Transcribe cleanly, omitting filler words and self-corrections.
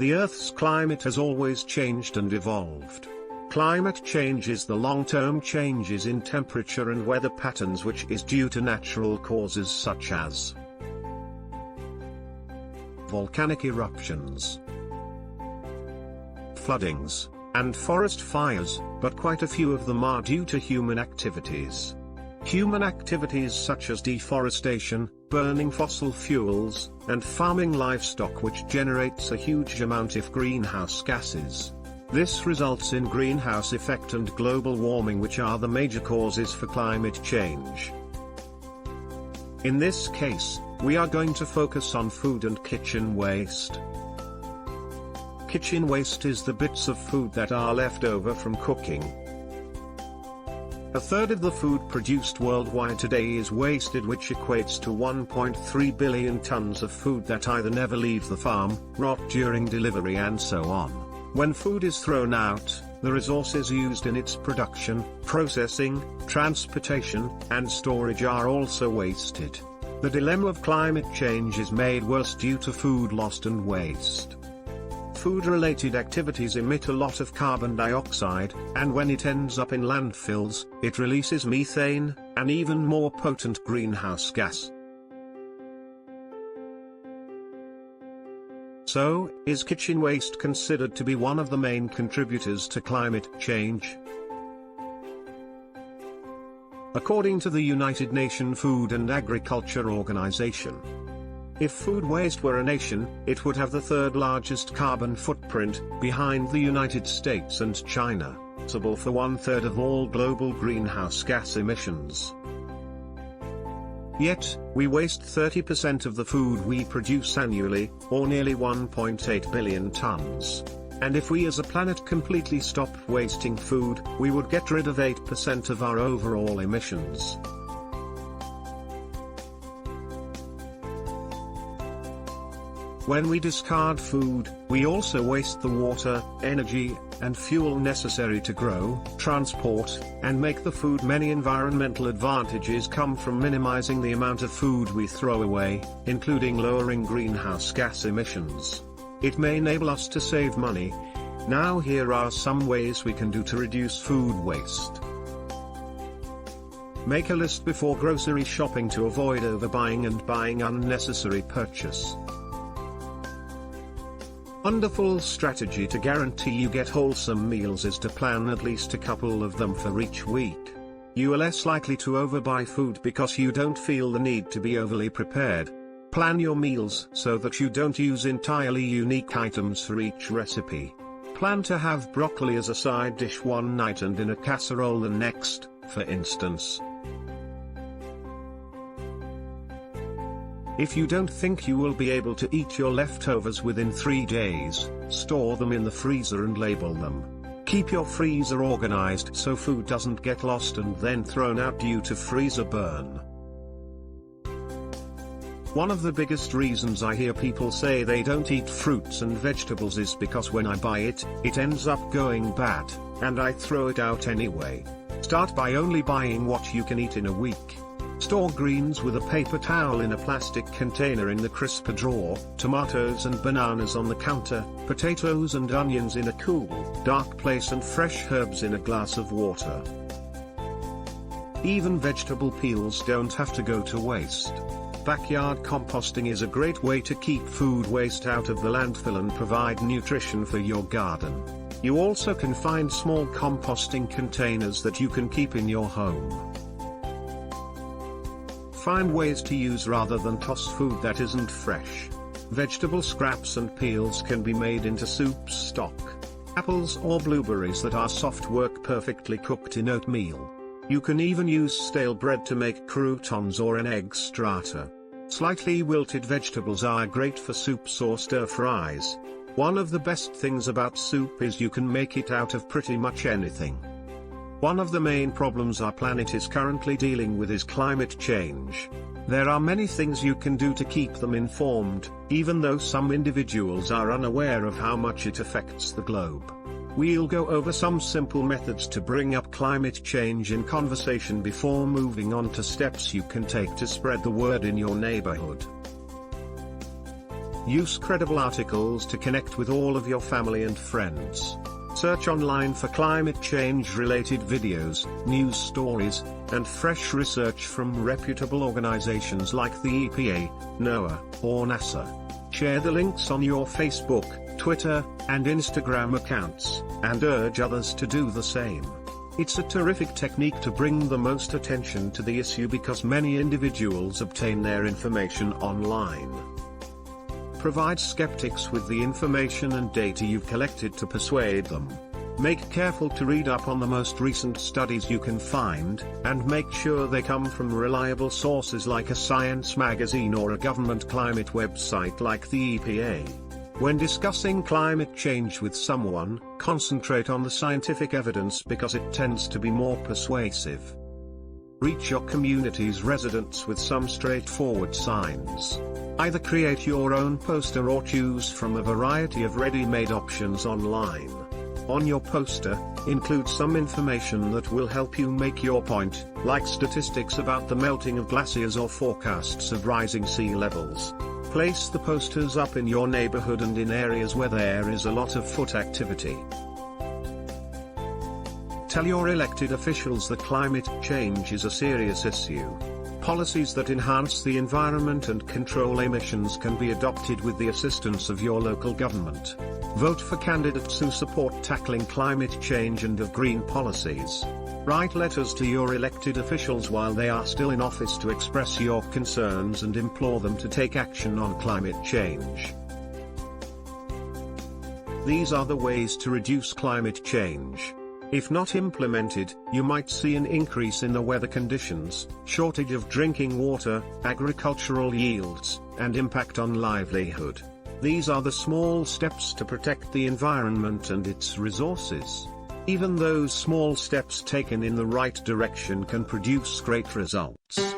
The Earth's climate has always changed and evolved. Climate change is the long-term changes in temperature and weather patterns which is due to natural causes such as volcanic eruptions, floodings, and forest fires, but quite a few of them are due to human activities. Human activities such as deforestation, burning fossil fuels, and farming livestock, which generates a huge amount of greenhouse gases. This results in greenhouse effect and global warming, which are the major causes for climate change. In this case, we are going to focus on food and kitchen waste. Kitchen waste is the bits of food that are left over from cooking. A third of the food produced worldwide today is wasted, which equates to 1.3 billion tons of food that either never leave the farm, rot during delivery, and so on. When food is thrown out, the resources used in its production, processing, transportation, and storage are also wasted. The dilemma of climate change is made worse due to food lost and waste. Food-related activities emit a lot of carbon dioxide, and when it ends up in landfills, it releases methane, an even more potent greenhouse gas. So, is kitchen waste considered to be one of the main contributors to climate change? According to the United Nations Food and Agriculture Organization, if food waste were a nation, it would have the third largest carbon footprint, behind the United States and China, responsible for 1/3 of all global greenhouse gas emissions. Yet, we waste 30% of the food we produce annually, or nearly 1.8 billion tons. And if we as a planet completely stopped wasting food, we would get rid of 8% of our overall emissions. When we discard food, we also waste the water, energy, and fuel necessary to grow, transport, and make the food. Many environmental advantages come from minimizing the amount of food we throw away, including lowering greenhouse gas emissions. It may enable us to save money. Now here are some ways we can do to reduce food waste. Make a list before grocery shopping to avoid overbuying and buying unnecessary purchase. Wonderful strategy to guarantee you get wholesome meals is to plan at least a couple of them for each week. You are less likely to overbuy food because you don't feel the need to be overly prepared. Plan your meals so that you don't use entirely unique items for each recipe. Plan to have broccoli as a side dish one night and in a casserole the next, for instance. If you don't think you will be able to eat your leftovers within 3 days, store them in the freezer and label them. Keep your freezer organized so food doesn't get lost and then thrown out due to freezer burn. One of the biggest reasons I hear people say they don't eat fruits and vegetables is because when I buy it, it ends up going bad, and I throw it out anyway. Start by only buying what you can eat in a week. Store greens with a paper towel in a plastic container in the crisper drawer, tomatoes and bananas on the counter, potatoes and onions in a cool, dark place, and fresh herbs in a glass of water. Even vegetable peels don't have to go to waste. Backyard composting is a great way to keep food waste out of the landfill and provide nutrition for your garden. You also can find small composting containers that you can keep in your home. Find ways to use rather than toss food that isn't fresh. Vegetable scraps and peels can be made into soup stock. Apples or blueberries that are soft work perfectly cooked in oatmeal. You can even use stale bread to make croutons or an egg strata. Slightly wilted vegetables are great for soups or stir fries. One of the best things about soup is you can make it out of pretty much anything. One of the main problems our planet is currently dealing with is climate change. There are many things you can do to keep them informed, even though some individuals are unaware of how much it affects the globe. We'll go over some simple methods to bring up climate change in conversation before moving on to steps you can take to spread the word in your neighborhood. Use credible articles to connect with all of your family and friends. Search online for climate change related videos, news stories, and fresh research from reputable organizations like the EPA, NOAA, or NASA. Share the links on your Facebook, Twitter, and Instagram accounts, and urge others to do the same. It's a terrific technique to bring the most attention to the issue because many individuals obtain their information online. Provide skeptics with the information and data you've collected to persuade them. Make careful to read up on the most recent studies you can find, and make sure they come from reliable sources like a science magazine or a government climate website like the EPA. When discussing climate change with someone, concentrate on the scientific evidence because it tends to be more persuasive. Reach your community's residents with some straightforward signs. Either create your own poster or choose from a variety of ready-made options online. On your poster, include some information that will help you make your point, like statistics about the melting of glaciers or forecasts of rising sea levels. Place the posters up in your neighborhood and in areas where there is a lot of foot activity. Tell your elected officials that climate change is a serious issue. Policies that enhance the environment and control emissions can be adopted with the assistance of your local government. Vote for candidates who support tackling climate change and of green policies. Write letters to your elected officials while they are still in office to express your concerns and implore them to take action on climate change. These are the ways to reduce climate change. If not implemented, you might see an increase in the weather conditions, shortage of drinking water, agricultural yields, and impact on livelihood. These are the small steps to protect the environment and its resources. Even those small steps taken in the right direction can produce great results.